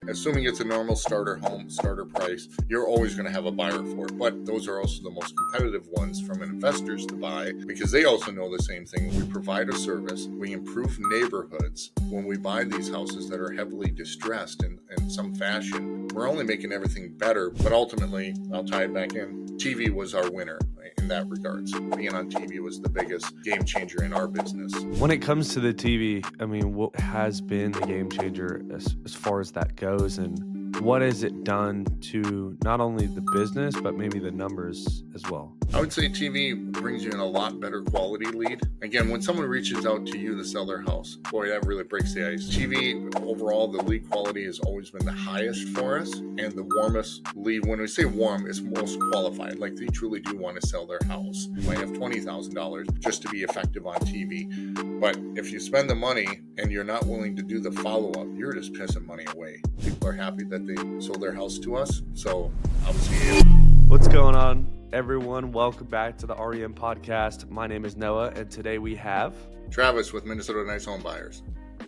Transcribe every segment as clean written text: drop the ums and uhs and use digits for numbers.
assuming it's a normal starter home, starter price, you're always going to have a buyer for it. But those are also the most competitive ones from investors to buy because they also know the same thing. We provide a service, we improve neighborhoods. When we buy these houses that are heavily distressed in some fashion, we're only making everything better. But ultimately, I'll tie it back in, TV was our winner in that regards. Being on TV was the biggest game changer in our business. When it comes to the TV, I mean, what has been the game changer as far as that goes, and what has it done to not only the business, but maybe the numbers as well? I would say TV brings you in a lot better quality lead. Again, when someone reaches out to you to sell their house, boy, that really breaks the ice. TV, overall, the lead quality has always been the highest for us, and the warmest lead, when we say warm, is most qualified. Like, they truly do want to sell their house. You might have $20,000 just to be effective on TV. But if you spend the money and you're not willing to do the follow-up, you're just pissing money away. People are happy that they sold their house to us. So obviously, what's going on, everyone? Welcome back to the REM podcast. My name is Noah, and today we have Travis with Minnesota Nice Home Buyers.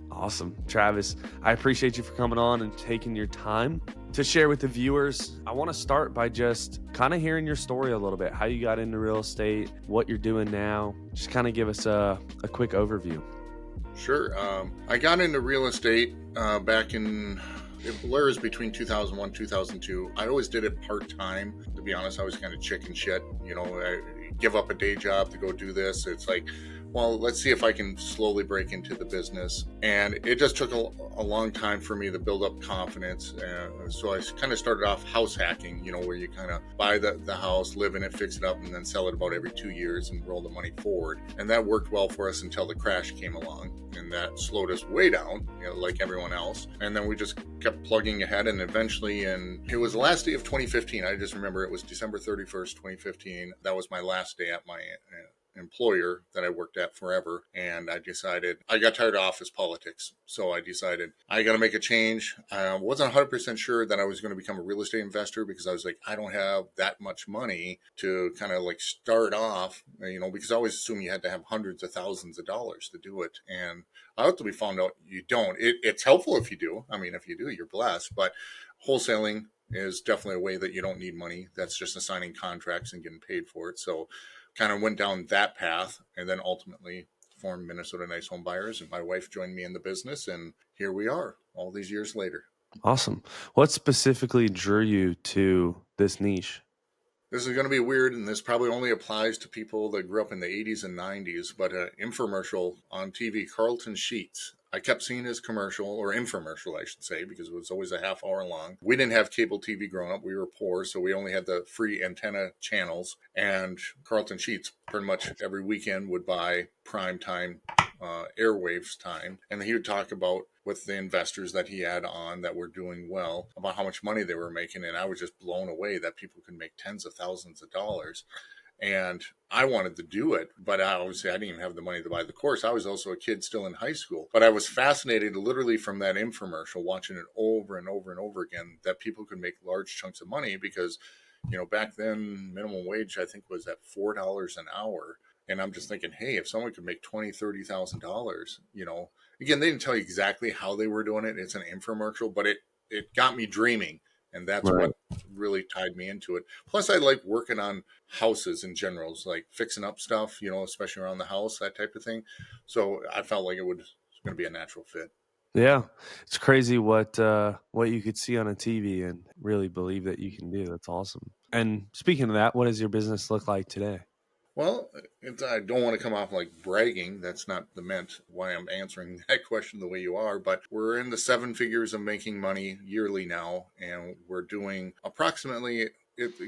Awesome. Travis, I appreciate you for coming on and taking your time to share with the viewers. I want to start by just kind of hearing your story a little bit, how you got into real estate, what you're doing now. Just kind of give us a quick overview. Sure. I got into real estate back in, it blurs between 2001, 2002. I always did it part-time. To be honest, I was kind of chicken shit. You know, I give up a day job to go do this. It's like, well, let's see if I can slowly break into the business. And it just took a long time for me to build up confidence. So I kind of started off house hacking, you know, where you kind of buy the house, live in it, fix it up, and then sell it about every 2 years and roll the money forward. And that worked well for us until the crash came along. And that slowed us way down, you know, like everyone else. And then we just kept plugging ahead. And eventually, it was the last day of 2015. I just remember it was December 31st, 2015. That was my last day at my employer that I worked at forever. And I decided, I got tired of office politics. So I decided I got to make a change. I wasn't 100% sure that I was going to become a real estate investor because I was like, I don't have that much money to kind of like start off, you know, because I always assumed you had to have hundreds of thousands of dollars to do it. And I ultimately found out you don't. It's helpful if you do. I mean, if you do, you're blessed. But wholesaling is definitely a way that you don't need money. That's just assigning contracts and getting paid for it. So kind of went down that path and then ultimately formed Minnesota Nice Home Buyers. And my wife joined me in the business. And here we are all these years later. Awesome. What specifically drew you to this niche? This is going to be weird, and this probably only applies to people that grew up in the 80s and 90s, but an infomercial on TV, Carlton sheets. I kept seeing his commercial, or infomercial, I should say, because it was always a half hour long. We didn't have cable TV growing up. We were poor, so we only had the free antenna channels. And Carlton sheets pretty much every weekend would buy prime time, airwaves time. And he would talk about with the investors that he had on that were doing well about how much money they were making. And I was just blown away that people could make tens of thousands of dollars. And I wanted to do it, but obviously I didn't even have the money to buy the course. I was also a kid still in high school, but I was fascinated literally from that infomercial, watching it over and over and over again, that people could make large chunks of money because, you know, back then minimum wage, I think, was at $4 an hour. And I'm just thinking, hey, if someone could make $20,000, $30,000, you know, again, they didn't tell you exactly how they were doing it. It's an infomercial, but it got me dreaming. And that's right. What really tied me into it. Plus, I like working on houses in general, like fixing up stuff, you know, especially around the house, that type of thing. So I felt like it was going to be a natural fit. Yeah, it's crazy what you could see on a TV and really believe that you can do. That's awesome. And speaking of that, what does your business look like today? Well, I don't want to come off like bragging. That's not the meant why I'm answering that question the way you are. But we're in the 7 figures of making money yearly now. And we're doing approximately,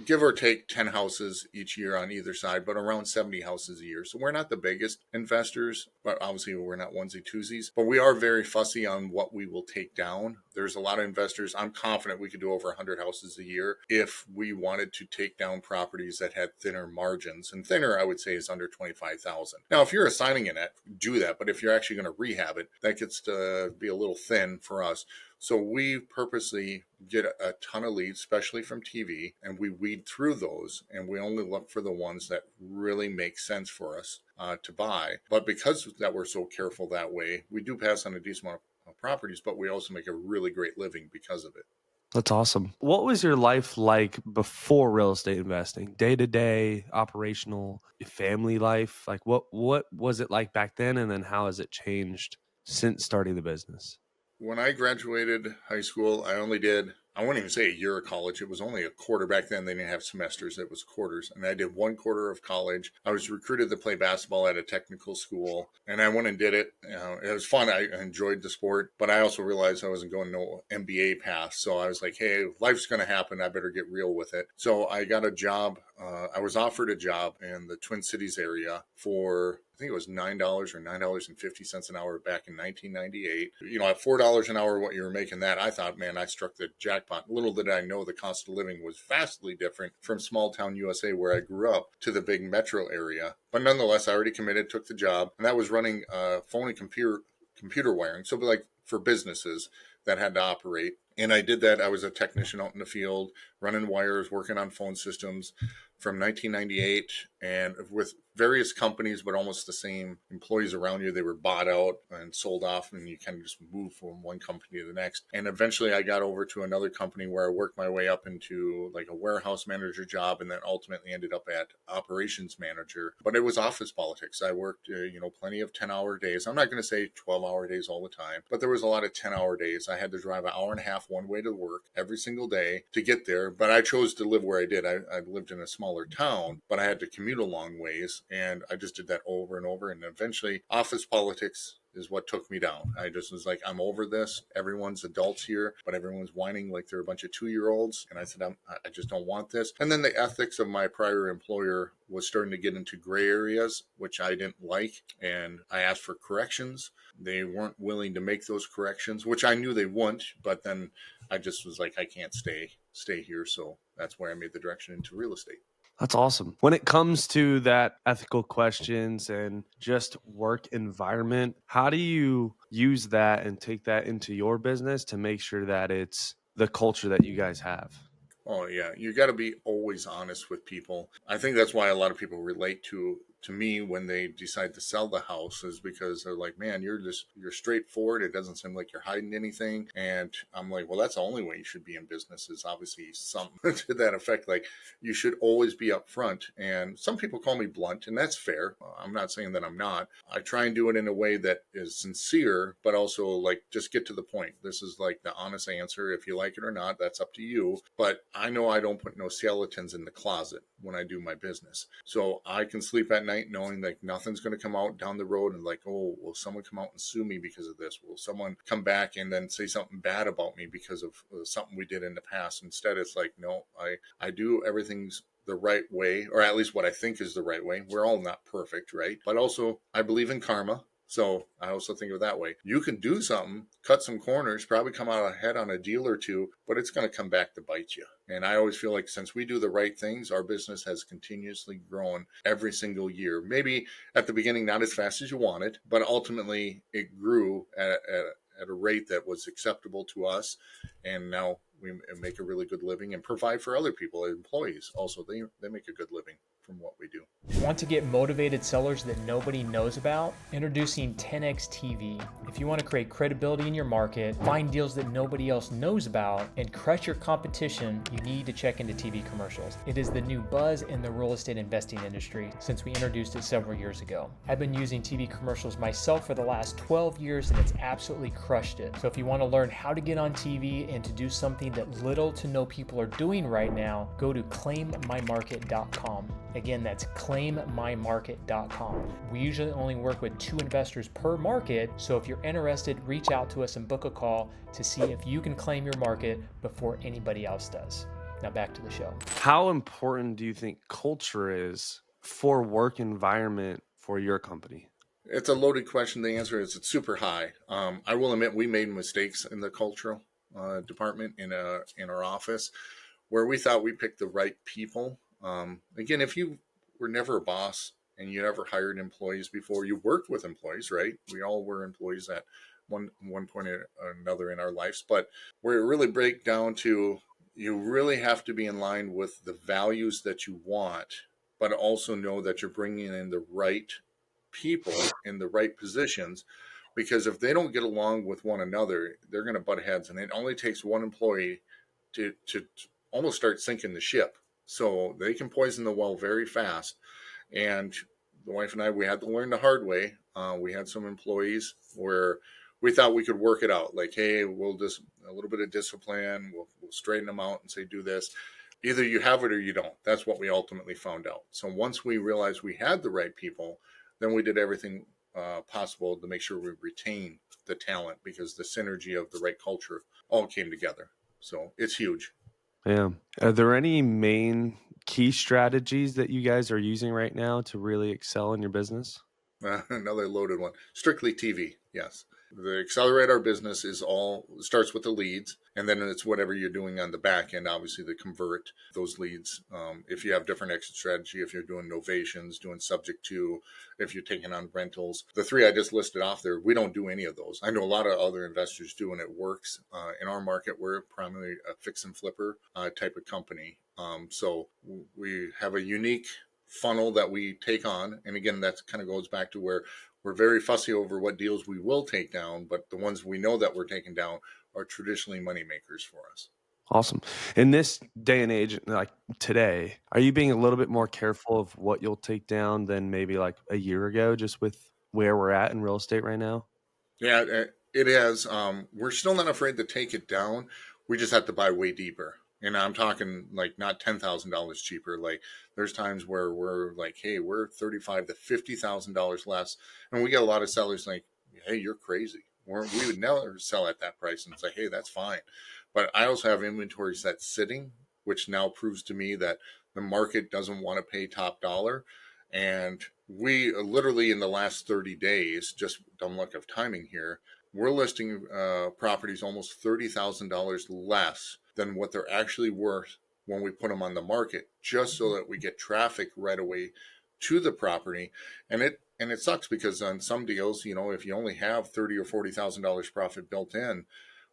give or take 10 houses each year on either side, but around 70 houses a year. So we're not the biggest investors, but obviously we're not onesie twosies. But we are very fussy on what we will take down. There's a lot of investors. I'm confident we could do over 100 houses a year if we wanted to take down properties that had thinner margins. And thinner, I would say, is under 25,000. Now, if you're assigning it, do that. But if you're actually going to rehab it, that gets to be a little thin for us. So we purposely get a ton of leads, especially from TV, and we weed through those, and we only look for the ones that really make sense for us to buy. But because that we're so careful that way, we do pass on a decent properties, but we also make a really great living because of it. That's awesome. What was your life like before real estate investing? Day to day, operational, family life? Like what was it like back then, and then how has it changed since starting the business? When I graduated high school, I only did, I wouldn't even say a year of college. It was only a quarter back then. They didn't have semesters, it was quarters. And I did 1 quarter of college. I was recruited to play basketball at a technical school, and I went and did it. It was fun. I enjoyed the sport, but I also realized I wasn't going no MBA path. So I was like, hey, life's going to happen. I better get real with it. So I got a job. I was offered a job in the Twin Cities area for, I think it was $9 or $9.50 an hour back in 1998. At $4 an hour, what you were making that, I thought, man, I struck the jackpot. Little did I know the cost of living was vastly different from small town USA where I grew up to the big metro area. But nonetheless, I already committed, took the job, and that was running phone and computer wiring. So like for businesses that had to operate. And I did that. I was a technician out in the field, running wires, working on phone systems from 1998, and with various companies, but almost the same employees around you. They were bought out and sold off, and you kind of just move from one company to the next. And eventually I got over to another company where I worked my way up into like a warehouse manager job, and then ultimately ended up at operations manager. But it was office politics. I worked, plenty of 10-hour days. I'm not going to say 12-hour days all the time, but there was a lot of 10-hour days. I had to drive an hour and a half one way to work every single day to get there. But I chose to live where I did. I lived in a smaller town, but I had to commute a long ways. And I just did that over and over. And eventually office politics is what took me down. I just was like, I'm over this. Everyone's adults here, but everyone's whining like they're a bunch of 2-year-olds. And I said, I just don't want this. And then the ethics of my prior employer was starting to get into gray areas, which I didn't like. And I asked for corrections. They weren't willing to make those corrections, which I knew they wouldn't. But then I just was like, I can't stay here. So that's why I made the direction into real estate. That's awesome. When it comes to that ethical questions and just work environment, how do you use that and take that into your business to make sure that it's the culture that you guys have? Oh yeah, you got to be always honest with people. I think that's why a lot of people relate to me when they decide to sell the house, is because they're like, man, you're straightforward. It doesn't seem like you're hiding anything. And I'm like, well, that's the only way you should be in business, is obviously something to that effect. Like, you should always be upfront. And some people call me blunt, and that's fair. I'm not saying that I'm not. I try and do it in a way that is sincere, but also like, just get to the point. This is like the honest answer. If you like it or not, that's up to you. But I know I don't put no skeletons in the closet when I do my business. So I can sleep at night knowing like nothing's going to come out down the road and like, oh, will someone come out and sue me because of this? Will someone come back and then say something bad about me because of something we did in the past? Instead, it's like, no, I do everything's the right way, or at least what I think is the right way. We're all not perfect, right? But also, I believe in karma. So I also think of it that way. You can do something, cut some corners, probably come out ahead on a deal or two, but it's going to come back to bite you. And I always feel like since we do the right things, our business has continuously grown every single year. Maybe at the beginning, not as fast as you wanted, but ultimately it grew at a rate that was acceptable to us. And now we make a really good living and provide for other people, employees. Also, they make a good living from what we do. Want to get motivated sellers that nobody knows about? Introducing 10X TV. If you want to create credibility in your market, find deals that nobody else knows about, and crush your competition, you need to check into TV commercials. It is the new buzz in the real estate investing industry since we introduced it several years ago. I've been using TV commercials myself for the last 12 years and it's absolutely crushed it. So if you want to learn how to get on TV and to do something that little to no people are doing right now, go to claimmymarket.com. Again, that's claimmymarket.com. We usually only work with 2 investors per market, so if you're interested, reach out to us and book a call to see if you can claim your market before anybody else does. Now back to the show. How important do you think culture is for work environment for your company? It's a loaded question. The answer is it's super high. I will admit we made mistakes in the cultural department in our office where we thought we picked the right people. Again, if you were never a boss and you never hired employees before, you worked with employees, right? We all were employees at one point or another in our lives. But where it really breaks down to, you really have to be in line with the values that you want, but also know that you're bringing in the right people in the right positions, because if they don't get along with one another, they're going to butt heads, and it only takes one employee to almost start sinking the ship. So they can poison the well very fast. And the wife and I, we had to learn the hard way. We had some employees where we thought we could work it out. Like, hey, we'll just a little bit of discipline. We'll straighten them out and say, do this. Either you have it or you don't. That's what we ultimately found out. So once we realized we had the right people, then we did everything possible to make sure we retain the talent, because the synergy of the right culture all came together. So it's huge. Yeah. Are there any main key strategies that you guys are using right now to really excel in your business? Another loaded one. Strictly TV, yes. The accelerate our business is all starts with the leads, and then it's whatever you're doing on the back end, obviously, to convert those leads. If you have different exit strategy, if you're doing novations, doing subject to, if you're taking on rentals, the three I just listed off there, we don't do any of those. I know a lot of other investors do, and it works. In our market, we're primarily a fix and flipper type of company. So we have a unique funnel that we take on. And again, that kind of goes back to where we're very fussy over what deals we will take down, but the ones we know that we're taking down are traditionally money makers for us. Awesome. In this day and age, like today, are you being a little bit more careful of what you'll take down than maybe like a year ago, just with where we're at in real estate right now? Yeah, it has. We're still not afraid to take it down. We just have to buy way deeper. And I'm talking like not $10,000 cheaper. Like there's times where we're like, hey, we're $35,000 to $50,000 less, and we get a lot of sellers like, hey, you're crazy. We would never sell at that price. And it's like, hey, that's fine. But I also have inventories that's sitting, which now proves to me that the market doesn't want to pay top dollar. And we literally in the last 30 days, just dumb luck of timing here, we're listing properties almost $30,000 less than what they're actually worth when we put them on the market, just so that we get traffic right away to the property. And it sucks because on some deals, if you only have $30,000 or $40,000 profit built in,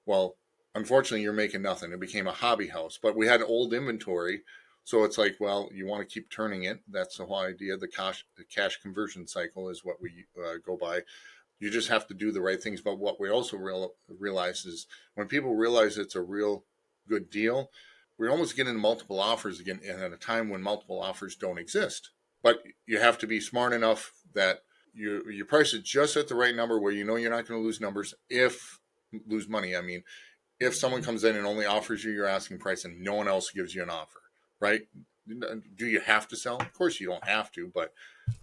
well, unfortunately, you're making nothing. It became a hobby house, but we had old inventory. So it's like, well, you want to keep turning it. That's the whole idea. The cash conversion cycle is what we go by. You just have to do the right things. But what we also realize is when people realize it's a real good deal, we're almost getting multiple offers again, and at a time when multiple offers don't exist. But you have to be smart enough that you price it just at the right number where you're not going to lose money. I mean, if someone comes in and only offers you your asking price and no one else gives you an offer, right? Do you have to sell? Of course you don't have to, but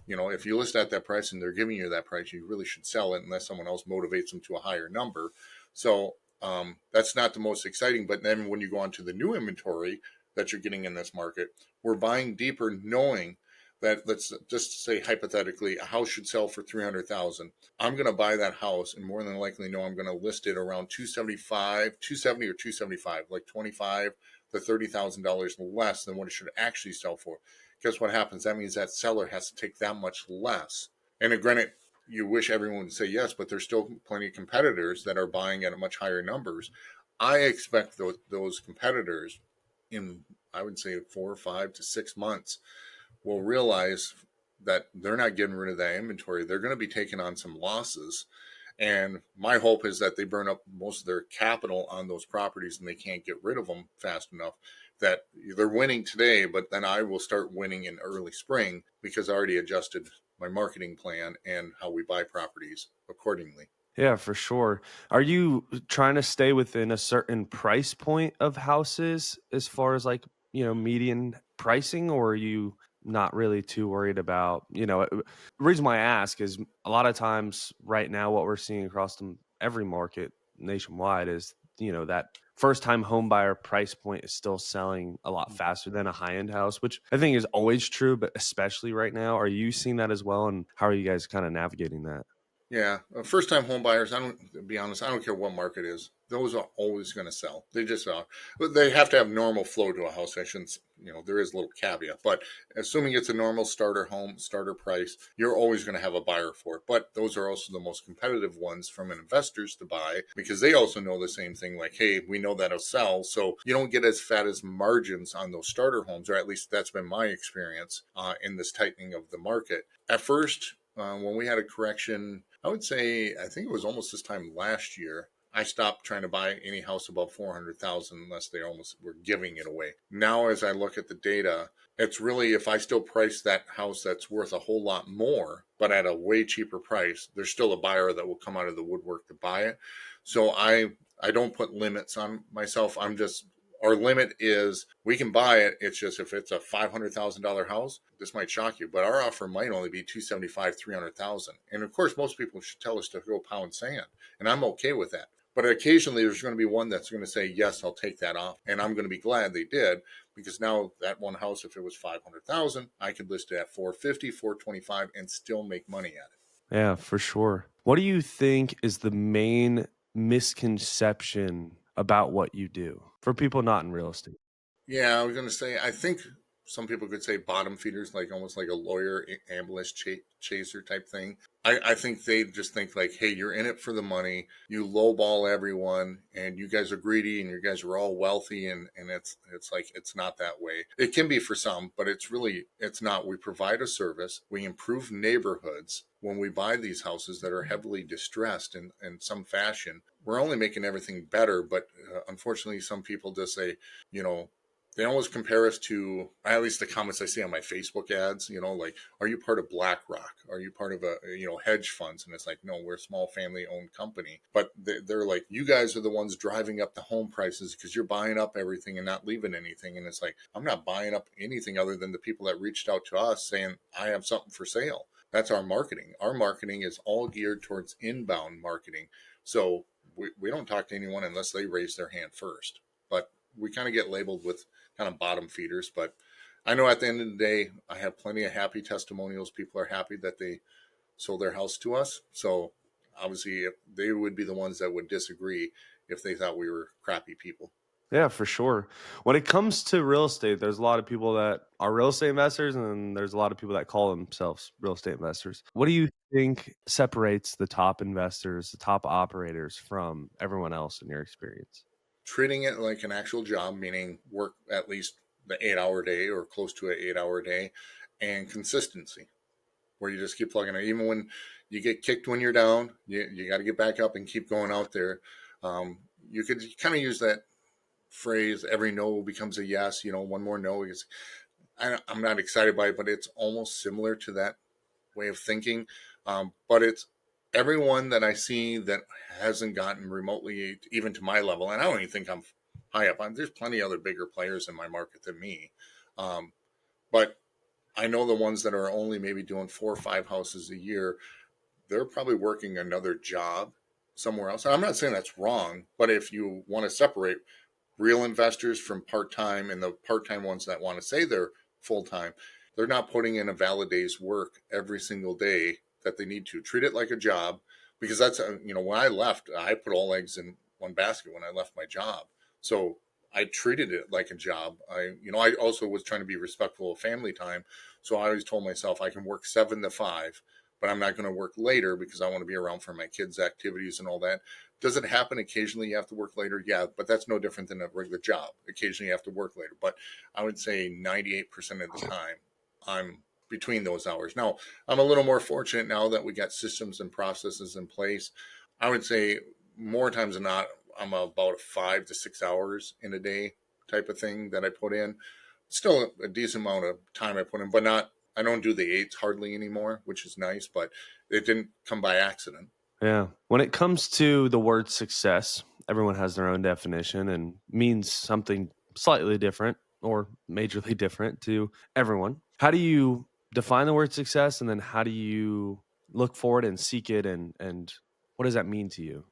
if you list at that price and they're giving you that price, you really should sell it unless someone else motivates them to a higher number. So that's not the most exciting. But then when you go on to the new inventory that you're getting in this market, we're buying deeper, knowing that, let's just say hypothetically, a house should sell for $300,000. I'm going to buy that house and more than likely know I'm going to list it around $270 or $275, like $25,000 to $30,000 less than what it should actually sell for. Guess what happens? That means that seller has to take that much less. And granted, you wish everyone would say yes, but there's still plenty of competitors that are buying at much higher numbers. I expect those competitors in, I would say, 4 or 5 to 6 months will realize that they're not getting rid of that inventory. They're going to be taking on some losses. And my hope is that they burn up most of their capital on those properties and they can't get rid of them fast enough, that they're winning today, but then I will start winning in early spring because I already adjusted my marketing plan and how we buy properties accordingly. Yeah, for sure. Are you trying to stay within a certain price point of houses as far as like, median pricing, or are you not really too worried about, the reason why I ask is a lot of times right now what we're seeing across every market nationwide is, that first time home buyer price point is still selling a lot faster than a high end house, which I think is always true, but especially right now. Are you seeing that as well? And how are you guys kind of navigating that? Yeah, first-time home buyers, to be honest, I don't care what market it is. Those are always going to sell. They just are. But they have to have normal flow to a house. I shouldn't, there is a little caveat. But assuming it's a normal starter home, starter price, you're always going to have a buyer for it. But those are also the most competitive ones from investors to buy because they also know the same thing. Like, hey, we know that it'll sell. So you don't get as fat as margins on those starter homes, or at least that's been my experience in this tightening of the market. At first, when we had a correction, I would say, I think it was almost this time last year. I stopped trying to buy any house above 400,000 unless they almost were giving it away. Now, as I look at the data, it's really, if I still price that house that's worth a whole lot more, but at a way cheaper price, there's still a buyer that will come out of the woodwork to buy it. So I don't put limits on myself. Our limit is we can buy it. It's just if it's a $500,000 house, this might shock you, but our offer might only be 275, 300,000. And of course, most people should tell us to go pound sand, and I'm okay with that. But occasionally there's going to be one that's going to say, yes, I'll take that off. And I'm going to be glad they did, because now that one house, if it was 500,000, I could list it at 450, 425 and still make money at it. Yeah, for sure. What do you think is the main misconception about what you do for people not in real estate? Yeah, I was going to say, I think some people could say bottom feeders, like almost like a lawyer ambulance chaser type thing. I think they just think like, hey, you're in it for the money. You lowball everyone, and you guys are greedy, and you guys are all wealthy, and it's like, it's not that way. It can be for some, but it's not. We provide a service. We improve neighborhoods. When we buy these houses that are heavily distressed in some fashion, we're only making everything better. But unfortunately, some people just say, you know, they always compare us to, at least the comments I see on my Facebook ads, you know, like, are you part of BlackRock? Are you part of hedge funds? And it's like, no, we're a small family owned company. But they're like, you guys are the ones driving up the home prices because you're buying up everything and not leaving anything. And it's like, I'm not buying up anything other than the people that reached out to us saying, I have something for sale. That's our marketing. Our marketing is all geared towards inbound marketing. So we don't talk to anyone unless they raise their hand first. But we kind of get labeled with kind of bottom feeders. But I know at the end of the day, I have plenty of happy testimonials. People are happy that they sold their house to us. So obviously they would be the ones that would disagree if they thought we were crappy people. Yeah, for sure. When it comes to real estate, there's a lot of people that are real estate investors, and then there's a lot of people that call themselves real estate investors. What do you think separates the top investors, the top operators from everyone else in your experience? Treating it like an actual job, meaning work at least the 8-hour day or close to an 8-hour day, and consistency, where you just keep plugging it. Even when you get kicked when you're down, you got to get back up and keep going out there. You could kind of use that phrase, every no becomes a yes, one more no. I'm not excited by it, but it's almost similar to that way of thinking. But it's everyone that I see that hasn't gotten remotely even to my level, and I don't even think I'm high up. There's plenty of other bigger players in my market than me. But I know the ones that are only maybe doing 4 or 5 houses a year, they're probably working another job somewhere else. And I'm not saying that's wrong, but if you want to separate real investors from part-time and the part-time ones that want to say they're full-time, they're not putting in a valid day's work every single day that they need to. Treat it like a job, because that's, when I left, I put all eggs in one basket when I left my job. So I treated it like a job. I also was trying to be respectful of family time. So I always told myself I can work 7 to 5, but I'm not going to work later because I want to be around for my kids' activities and all that. Does it happen occasionally you have to work later? Yeah, but that's no different than a regular job. Occasionally you have to work later. But I would say 98% of the time I'm between those hours. Now, I'm a little more fortunate now that we got systems and processes in place. I would say more times than not, I'm about 5 to 6 hours in a day type of thing that I put in. Still a decent amount of time I put in, but I don't do the 8s hardly anymore, which is nice, but it didn't come by accident. Yeah. When it comes to the word success, everyone has their own definition and means something slightly different or majorly different to everyone. How do you define the word success, and then how do you look for it and seek it, and what does that mean to you?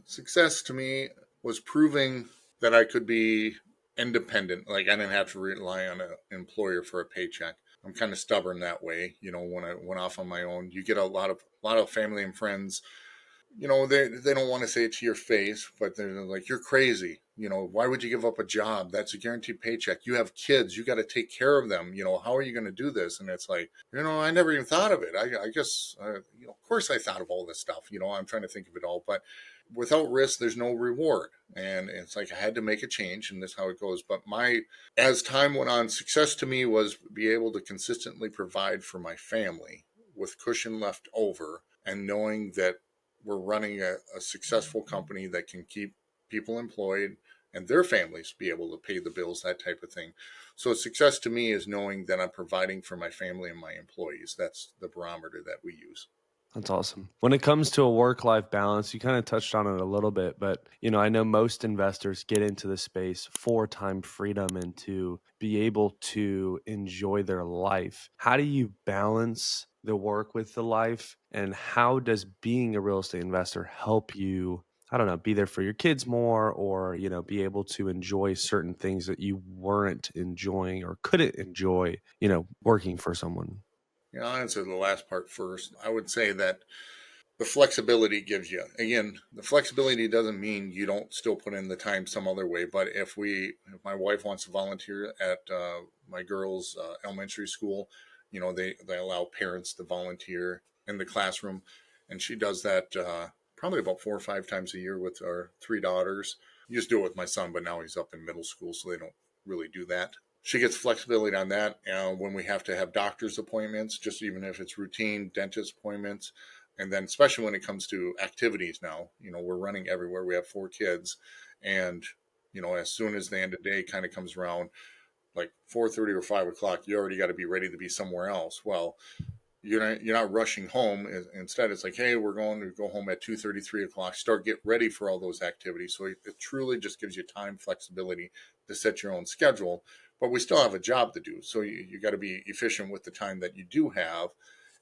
Success to me was proving that I could be independent. Like, I didn't have to rely on an employer for a paycheck. I'm kind of stubborn that way. When I went off on my own, you get a lot of family and friends. They don't want to say it to your face, but they're like, you're crazy. Why would you give up a job? That's a guaranteed paycheck. You have kids. You got to take care of them. How are you going to do this? And it's like, I never even thought of it. I guess, of course I thought of all this stuff. I'm trying to think of it all, but without risk, there's no reward. And it's like, I had to make a change, and this is how it goes. But as time went on, success to me was be able to consistently provide for my family with cushion left over. and knowing that we're running a successful company that can keep people employed and their families be able to pay the bills, that type of thing. So success to me is knowing that I'm providing for my family and my employees. That's the barometer that we use. That's awesome. When it comes to a work-life balance, you kind of touched on it a little bit, but I know most investors get into the space for time freedom and to be able to enjoy their life. How do you balance the work with the life, and how does being a real estate investor help you, I don't know, be there for your kids more, or, be able to enjoy certain things that you weren't enjoying or couldn't enjoy, working for someone? I'll answer the last part first. I would say that the flexibility gives you, again, the flexibility doesn't mean you don't still put in the time some other way. But if my wife wants to volunteer at my girls' elementary school, they allow parents to volunteer in the classroom, and she does that probably about 4 or 5 times a year with our 3 daughters. Used to do it with my son, but now he's up in middle school, so they don't really do that. She gets flexibility on that when we have to have doctor's appointments, just even if it's routine dentist appointments. And then especially when it comes to activities now, we're running everywhere. We have 4 kids. And, as soon as the end of the day kind of comes around, like 4:30 or 5 o'clock, you already got to be ready to be somewhere else. Well, you're not rushing home. Instead, it's like, hey, we're going to go home at 2:30, 3 o'clock. Get ready for all those activities. So it truly just gives you time flexibility to set your own schedule. But we still have a job to do. So you got to be efficient with the time that you do have,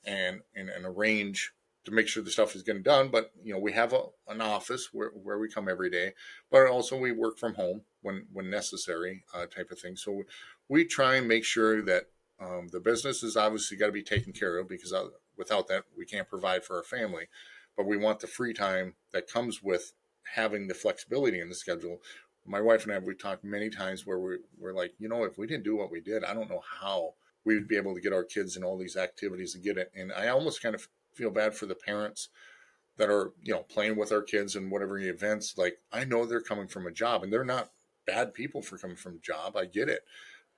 and arrange to make sure the stuff is getting done. But we have an office where we come every day, but also we work from home when necessary, type of thing. So we try and make sure that the business is obviously got to be taken care of, because without that we can't provide for our family. But we want the free time that comes with having the flexibility in the schedule. My wife and I, we talked many times where we're like, if we didn't do what we did, I don't know how we would be able to get our kids in all these activities and get it. And I almost kind of feel bad for the parents that are, playing with our kids in whatever events. Like, I know they're coming from a job, and they're not bad people for coming from a job. I get it.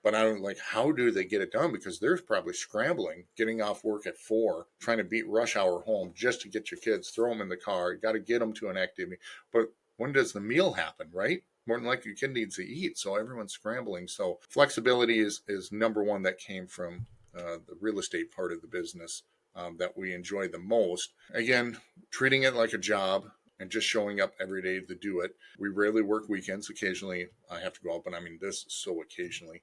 But I'm like, how do they get it done? Because they're probably scrambling, getting off work at 4, trying to beat rush hour home just to get your kids, throw them in the car. You got to get them to an activity. But when does the meal happen, right? More than likely, your kid needs to eat. So everyone's scrambling. So flexibility is number one that came from the real estate part of the business that we enjoy the most. Again, treating it like a job and just showing up every day to do it. We rarely work weekends. Occasionally I have to go out, but I mean, this is so occasionally.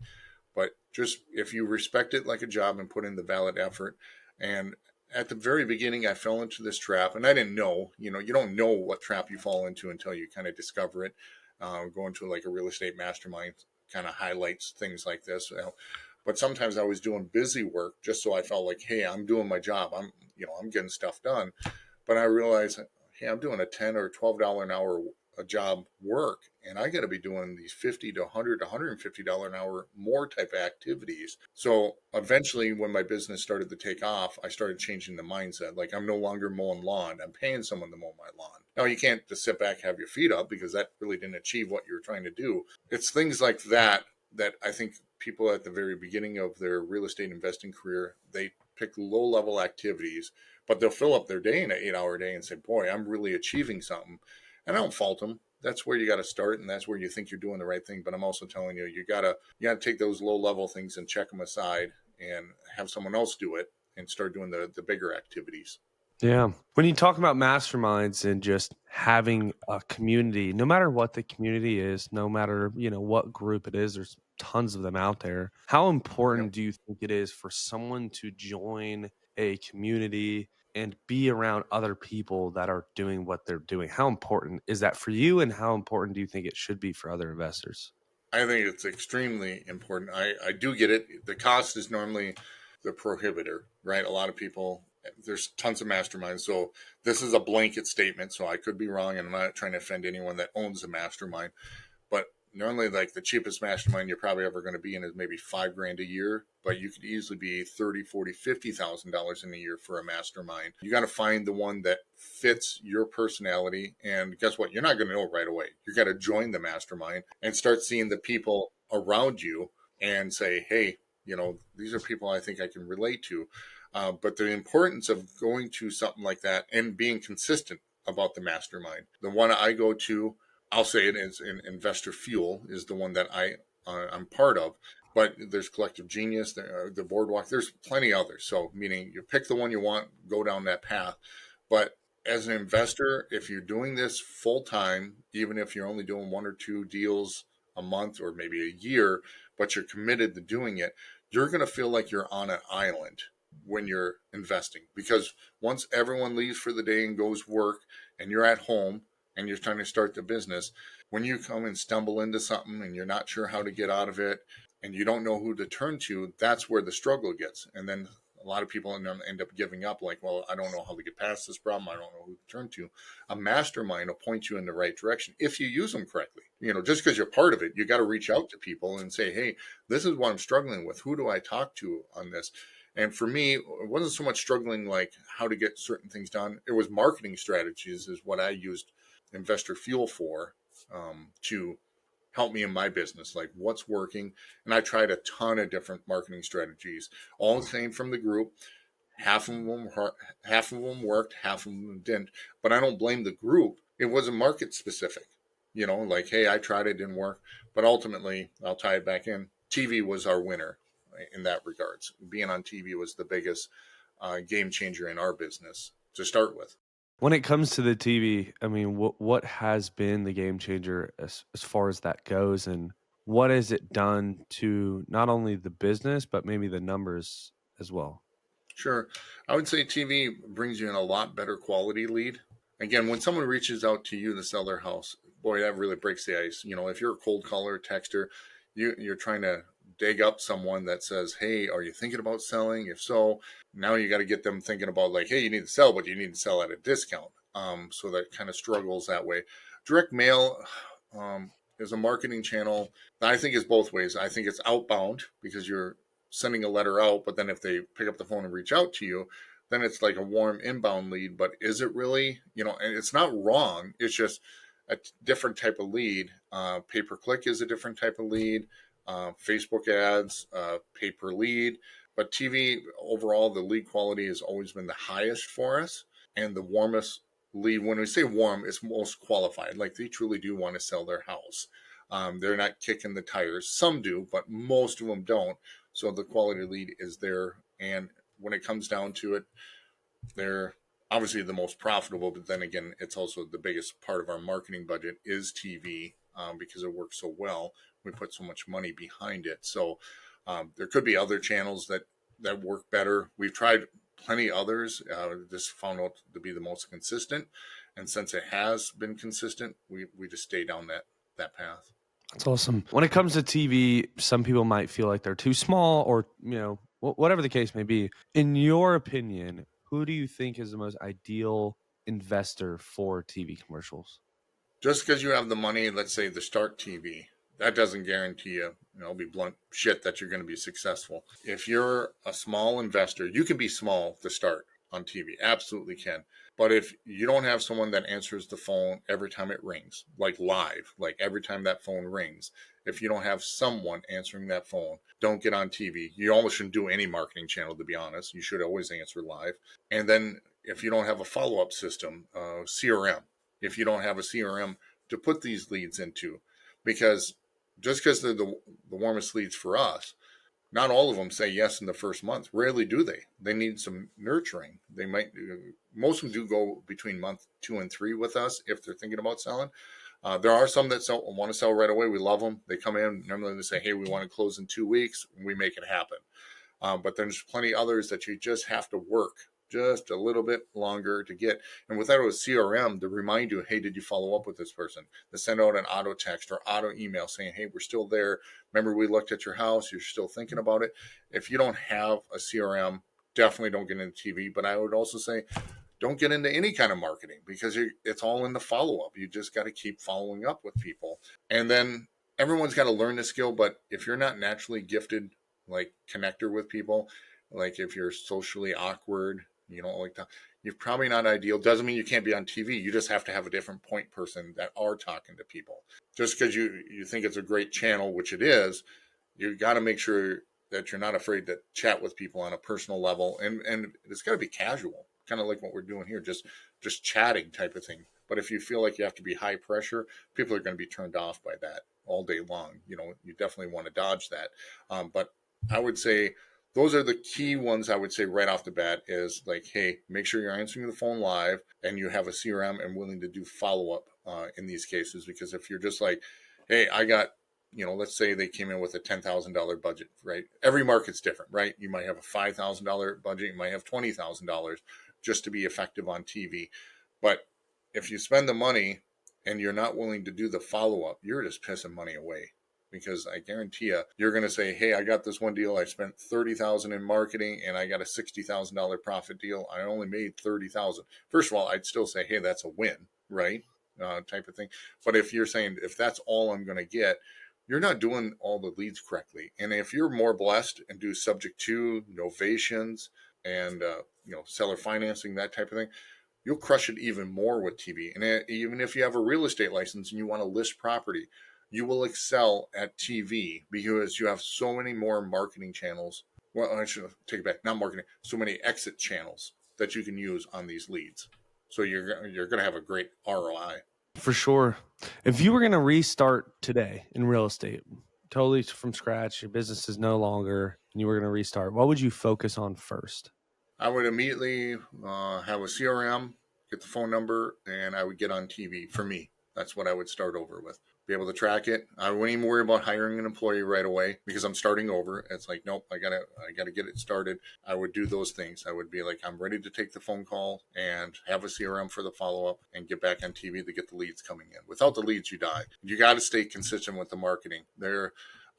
But just if you respect it like a job and put in the valid effort. And at the very beginning, I fell into this trap, and I didn't know, you don't know what trap you fall into until you kind of discover it. Going to like a real estate mastermind kind of highlights things like this. But sometimes I was doing busy work just so I felt like, hey, I'm doing my job. I'm getting stuff done. But I realized, hey, I'm doing a $10 or $12 an hour a job work, and I got to be doing these $50 to $100 to $150 an hour more type of activities. So eventually, when my business started to take off, I started changing the mindset. Like, I'm no longer mowing lawn. I'm paying someone to mow my lawn. Now, you can't just sit back, have your feet up, because that really didn't achieve what you were trying to do. It's things like that I think people at the very beginning of their real estate investing career, they pick low-level activities, but they'll fill up their day in an 8-hour day and say, boy, I'm really achieving something. And I don't fault them. That's where you got to start, and that's where you think you're doing the right thing. But I'm also telling you, you gotta take those low-level things and check them aside and have someone else do it and start doing the bigger activities. Yeah. When you talk about masterminds and just having a community, no matter what the community is, no matter, what group it is, there's tons of them out there. How important do you think it is for someone to join a community and be around other people that are doing what they're doing? How important is that for you, and how important do you think it should be for other investors? I think it's extremely important. I do get it. The cost is normally the prohibitor, right? A lot of people, there's tons of masterminds. So this is a blanket statement. So I could be wrong, and I'm not trying to offend anyone that owns a mastermind. But normally, like, the cheapest mastermind you're probably ever going to be in is maybe $5,000 a year, but you could easily be $30,000, $40,000, $50,000 in a year for a mastermind. You got to find the one that fits your personality. And guess what? You're not going to know right away. You got to join the mastermind and start seeing the people around you and say, hey, these are people I think I can relate to. But the importance of going to something like that and being consistent about the mastermind. The one I go to, I'll say it is Investor Fuel is the one that I'm part of. But there's Collective Genius, the Boardwalk. There's plenty others. So meaning you pick the one you want, go down that path. But as an investor, if you're doing this full time, even if you're only doing one or two deals a month or maybe a year, but you're committed to doing it, you're going to feel like you're on an island when you're investing, because once everyone leaves for the day and goes work and you're at home and you're trying to start the business, when you come and stumble into something and you're not sure how to get out of it and you don't know who to turn to, that's where the struggle gets. And then a lot of people end up giving up, like, well, I don't know how to get past this problem. I don't know who to turn to. A mastermind will point you in the right direction if you use them correctly. Just because you're part of it, you got to reach out to people and say, hey, this is what I'm struggling with. Who do I talk to on this? And for me, it wasn't so much struggling like how to get certain things done. It was marketing strategies is what I used Investor Fuel for, to help me in my business, like what's working. And I tried a ton of different marketing strategies, all came from the group. Half of them worked, half of them didn't. But I don't blame the group. It wasn't market specific. Like, hey, I tried it, didn't work. But ultimately, I'll tie it back in. TV was our winner in that regards. Being on TV was the biggest game changer in our business to start with. When it comes to the TV, I mean, what has been the game changer as far as that goes, and what has it done to not only the business but maybe the numbers as well? Sure. I would say TV brings you in a lot better quality lead. Again, when someone reaches out to you to sell their house, boy, that really breaks the ice. If you're a cold caller, texter, you're trying to dig up someone that says, hey, are you thinking about selling? If so, now you got to get them thinking about like, hey, you need to sell, but you need to sell at a discount. So that kind of struggles that way. Direct mail is a marketing channel that I think is both ways. I think it's outbound because you're sending a letter out, but then if they pick up the phone and reach out to you, then it's like a warm inbound lead. But is it really, and it's not wrong. It's just a different type of lead. Pay-per-click is a different type of lead. Facebook ads, pay-per-lead. But TV, overall, the lead quality has always been the highest for us. And the warmest lead, when we say warm, it's most qualified. Like they truly do want to sell their house. They're not kicking the tires. Some do, but most of them don't. So the quality lead is there. And when it comes down to it, they're obviously the most profitable. But then again, it's also the biggest part of our marketing budget is TV because it works so well. We put so much money behind it. So there could be other channels that work better. We've tried plenty others. This found out to be the most consistent. And since it has been consistent, we just stay down that path. That's awesome. When it comes to TV, some people might feel like they're too small or, whatever the case may be. In your opinion, who do you think is the most ideal investor for TV commercials? Just because you have the money, let's say the start TV, that doesn't guarantee you, I'll be blunt, shit that you're going to be successful. If you're a small investor, you can be small to start on TV. Absolutely can. But if you don't have someone that answers the phone every time it rings, like live, like every time that phone rings, if you don't have someone answering that phone, don't get on TV. You almost shouldn't do any marketing channel, to be honest. You should always answer live. And then if you don't have a follow-up system, CRM, if you don't have a CRM to put these leads into, because just because they're the warmest leads for us, not all of them say yes in the first month. Rarely do they. They need some nurturing. They might, most of them do go between month 2 and 3 with us if they're thinking about selling. There are some that want to sell right away. We love them. They come in, normally they say, hey, we want to close in 2 weeks. And we make it happen. But there's plenty others that you just have to work just a little bit longer to get. And without a CRM to remind you, hey, did you follow up with this person? To send out an auto text or auto email saying, hey, we're still there. Remember, we looked at your house. You're still thinking about it. If you don't have a CRM, definitely don't get into TV. But I would also say, don't get into any kind of marketing because it's all in the follow-up. You just got to keep following up with people. And then everyone's got to learn the skill. But if you're not naturally gifted, like connector with people, like if you're socially awkward, you don't like to, you're probably not ideal. Doesn't mean you can't be on TV. You just have to have a different point person that are talking to people. Just because you think it's a great channel, which it is, you got to make sure that you're not afraid to chat with people on a personal level, and it's got to be casual, kind of like what we're doing here, just chatting type of thing. But if you feel like you have to be high pressure, people are going to be turned off by that all day long. You definitely want to dodge that. But I would say those are the key ones. I would say right off the bat is like, hey, make sure you're answering the phone live and you have a CRM and willing to do follow up in these cases. Because if you're just like, hey, I got, let's say they came in with a $10,000 budget, right? Every market's different, right? You might have a $5,000 budget, you might have $20,000 just to be effective on TV. But if you spend the money and you're not willing to do the follow up, you're just pissing money away. Because I guarantee you're going to say, hey, I got this one deal. I spent $30,000 in marketing and I got a $60,000 profit deal. I only made $30,000. First of all, I'd still say, hey, that's a win, right? Type of thing. But if you're saying, if that's all I'm going to get, you're not doing all the leads correctly. And if you're more blessed and do subject to novations and, seller financing, that type of thing, you'll crush it even more with TV. And even if you have a real estate license and you want to list property, you will excel at TV because you have so many more marketing channels. Well, I should take it back, not marketing, so many exit channels that you can use on these leads. So you're going to have a great ROI. For sure. If you were going to restart today in real estate, totally from scratch, your business is no longer, and you were going to restart, what would you focus on first? I would immediately have a CRM, get the phone number, and I would get on TV. For me, that's what I would start over with. Be able to track it. I wouldn't even worry about hiring an employee right away because I'm starting over. It's like, nope, I gotta get it started. I would do those things. I would be like, I'm ready to take the phone call and have a CRM for the follow-up and get back on TV to get the leads coming in. Without the leads, you die. You got to stay consistent with the marketing.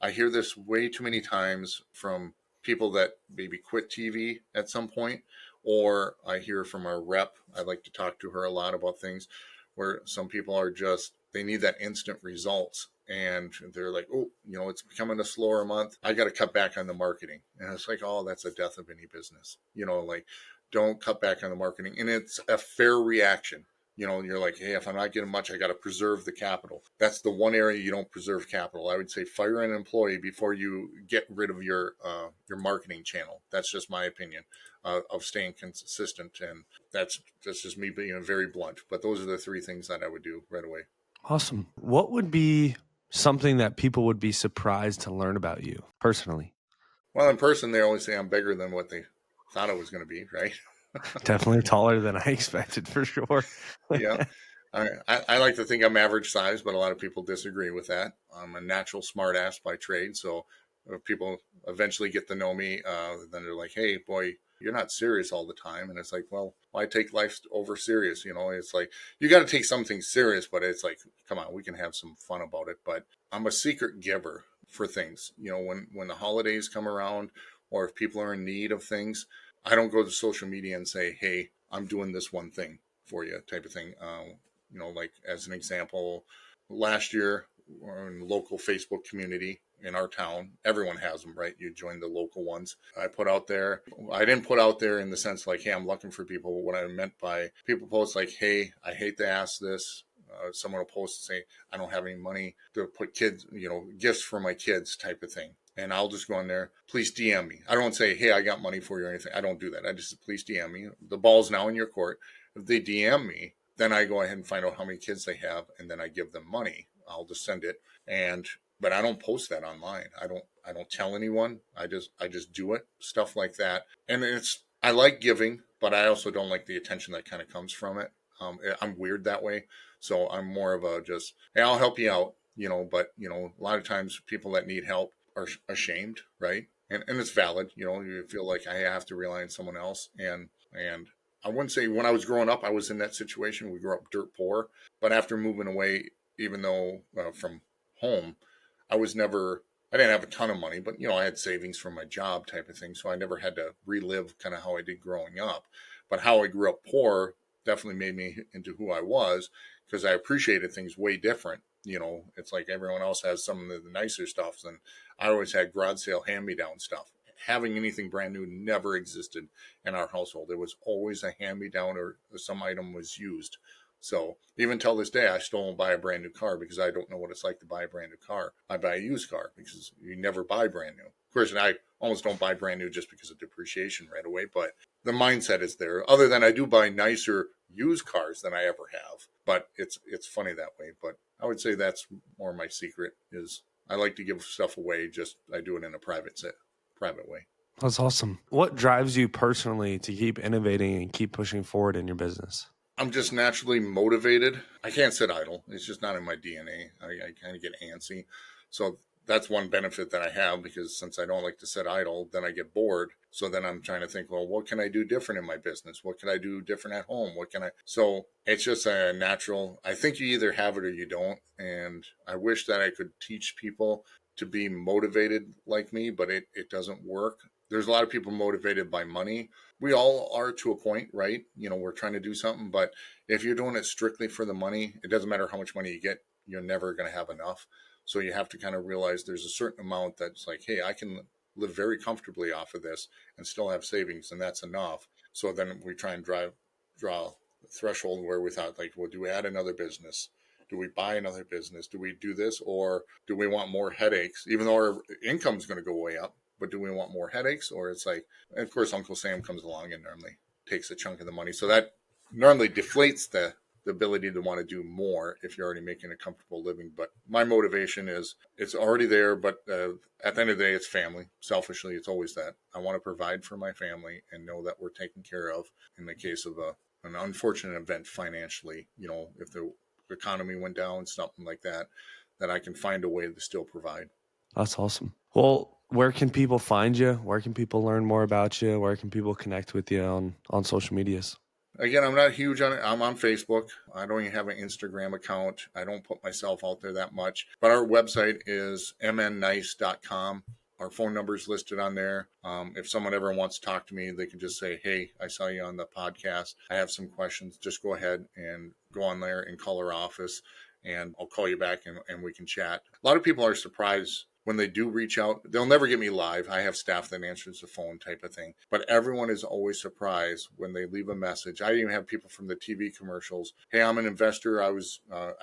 I hear this way too many times from people that maybe quit TV at some point, or I hear from our rep. I like to talk to her a lot about things where some people are just, they need that instant results. And they're like, oh, it's becoming a slower month. I got to cut back on the marketing. And it's like, oh, that's the death of any business. Like, don't cut back on the marketing. And it's a fair reaction. You're like, hey, if I'm not getting much, I got to preserve the capital. That's the one area you don't preserve capital. I would say fire an employee before you get rid of your marketing channel. That's just my opinion of staying consistent. And that's just me being very blunt. But those are the three things that I would do right away. Awesome. What would be something that people would be surprised to learn about you personally? Well, in person, they always say I'm bigger than what they thought I was going to be, right? Definitely taller than I expected, for sure. Yeah. I like to think I'm average size, but a lot of people disagree with that. I'm a natural smart ass by trade. So if people eventually get to know me, then they're like, hey, boy, you're not serious all the time. And it's like, well, why take life over serious? It's like, you got to take something serious, but it's like, come on, we can have some fun about it. But I'm a secret giver for things. When the holidays come around or if people are in need of things, I don't go to social media and say, hey, I'm doing this one thing for you type of thing. Like as an example, last year in the local Facebook community in our town, everyone has them, right? You join the local ones. I didn't put out there in the sense like, hey, I'm looking for people. What I meant by people post like, hey, I hate to ask this. Someone will post and say, I don't have any money to put kids, gifts for my kids type of thing. And I'll just go on there, please DM me. I don't say, hey, I got money for you or anything. I don't do that. I just say, please DM me. The ball's now in your court. If they DM me, then I go ahead and find out how many kids they have, and then I give them money. I'll just send it. But I don't post that online. I don't tell anyone. I just do it, stuff like that. And I like giving, but I also don't like the attention that kind of comes from it. I'm weird that way. So I'm more of a just, hey, I'll help you out, but a lot of times people that need help are ashamed, right? And it's valid, you feel like I have to rely on someone else. And I wouldn't say when I was growing up, I was in that situation. We grew up dirt poor, but after moving away, even though from home, I didn't have a ton of money, but I had savings from my job type of thing. So I never had to relive kind of how I did growing up. But how I grew up poor definitely made me into who I was because I appreciated things way different. It's like everyone else has some of the nicer stuff, and I always had garage sale hand-me-down stuff. Having anything brand new never existed in our household. It was always a hand-me-down or some item was used. So even till this day, I still won't buy a brand new car because I don't know what it's like to buy a brand new car. I buy a used car because you never buy brand new. Of course, and I almost don't buy brand new just because of depreciation right away, but the mindset is there. Other than I do buy nicer used cars than I ever have, but it's funny that way. But I would say that's more my secret is I like to give stuff away. Just I do it in a private way. That's awesome. What drives you personally to keep innovating and keep pushing forward in your business? I'm just naturally motivated. I can't sit idle. It's just not in my DNA. I kind of get antsy. So that's one benefit that I have because since I don't like to sit idle, then I get bored. So then I'm trying to think, well, what can I do different in my business? What can I do different at home? So it's just a natural, I think you either have it or you don't. And I wish that I could teach people to be motivated like me, but it doesn't work. There's a lot of people motivated by money. We all are to a point, right? We're trying to do something, but if you're doing it strictly for the money, it doesn't matter how much money you get, you're never going to have enough. So you have to kind of realize there's a certain amount that's like, hey, I can live very comfortably off of this and still have savings, and that's enough. So then we try and draw a threshold where we thought, like, well, do we add another business? Do we buy another business? Do we do this? Or do we want more headaches, even though our income is going to go way up? But do we want more headaches? Or it's like, of course, Uncle Sam comes along and normally takes a chunk of the money. So that normally deflates the ability to want to do more if you're already making a comfortable living. But my motivation is it's already there. But at the end of the day, it's family. Selfishly, it's always that. I want to provide for my family and know that we're taken care of in the case of an unfortunate event financially. If the economy went down, something like that, that I can find a way to still provide. That's awesome. Well, where can people find you? Where can people learn more about you? Where can people connect with you on social medias? Again, I'm not huge on it. I'm on Facebook. I don't even have an Instagram account. I don't put myself out there that much. But our website is mnnice.com. Our phone number is listed on there. If someone ever wants to talk to me, they can just say, hey, I saw you on the podcast. I have some questions. Just go ahead and go on there and call our office, and I'll call you back and we can chat. A lot of people are surprised when they do reach out. They'll never get me live. I have staff that answers the phone type of thing. But everyone is always surprised when they leave a message. I even have people from the TV commercials. Hey, I'm an investor. I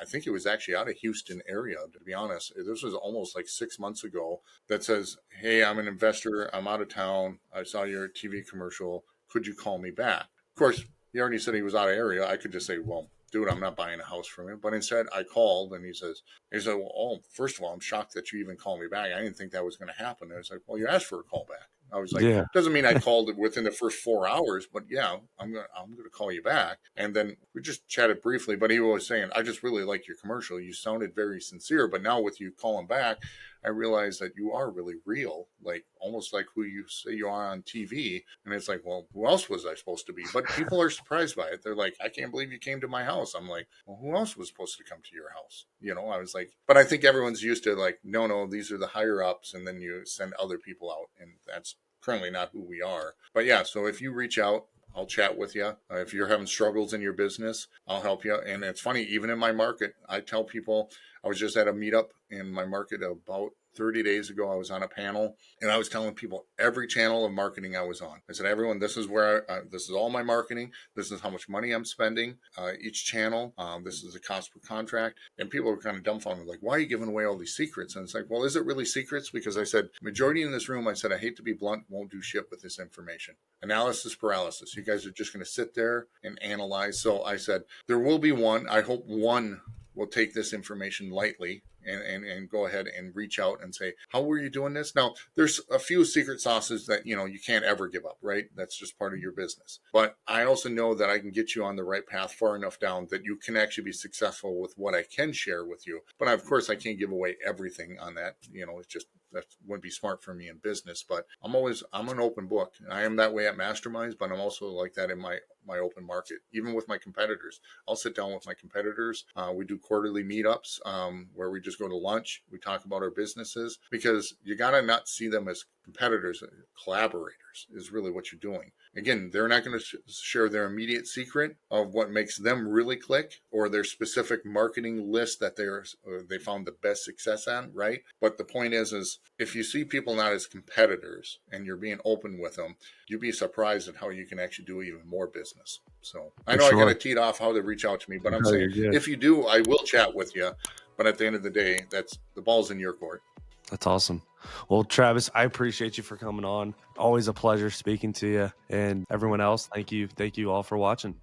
think it was actually out of Houston area, to be honest. This was almost like 6 months ago, that says, hey, I'm an investor. I'm out of town. I saw your TV commercial. Could you call me back? Of course, he already said he was out of area. I could just say, well, dude, I'm not buying a house from him. But instead, I called, and he said, well, first of all, I'm shocked that you even called me back. I didn't think that was going to happen. I was like, well, you asked for a call back. I was like, Yeah. doesn't mean I called it within the first 4 hours, but yeah, I'm gonna call you back. And then we just chatted briefly, but he was saying, I just really like your commercial. You sounded very sincere, but now with you calling back, I realized that you are really real, like almost like who you say you are on TV. And it's like, well, who else was I supposed to be? But people are surprised by it. They're like, I can't believe you came to my house. I'm like, well, who else was supposed to come to your house? I was like, but I think everyone's used to like, no, these are the higher ups, and then you send other people out, and that's currently not who we are. But yeah, so if you reach out, I'll chat with you. If you're having struggles in your business, I'll help you. And it's funny, even in my market, I tell people, I was just at a meetup in my market about 30 days ago. I was on a panel, and I was telling people every channel of marketing I was on. I said, everyone, this is where this is all my marketing. This is how much money I'm spending each channel. This is the cost per contract. And people were kind of dumbfounded, like, why are you giving away all these secrets? And it's like, well, is it really secrets? Because I said, majority in this room, I said, I hate to be blunt, won't do shit with this information. Analysis paralysis. You guys are just going to sit there and analyze. So I said, there will be one. I hope one will take this information lightly and go ahead and reach out and say, how were you doing this? Now, there's a few secret sauces that, you can't ever give up, right? That's just part of your business. But I also know that I can get you on the right path far enough down that you can actually be successful with what I can share with you. But of course, I can't give away everything on that. It's just, that wouldn't be smart for me in business. But I'm an open book. I am that way at Masterminds, but I'm also like that in my open market, even with my competitors. I'll sit down with my competitors. We do quarterly meetups where we just just go to lunch. We talk about our businesses, because you got to not see them as competitors. Collaborators is really what you're doing. Again, they're not going to share their immediate secret of what makes them really click, or their specific marketing list that they found the best success on, right? But the point is if you see people not as competitors and you're being open with them, you'd be surprised at how you can actually do even more business. So I know I kind of teed off how to reach out to me, but I'm saying if you do, I will chat with you. But at the end of the day, the ball's in your court. That's awesome. Well, Travis, I appreciate you for coming on. Always a pleasure speaking to you. And everyone else, thank you. Thank you all for watching.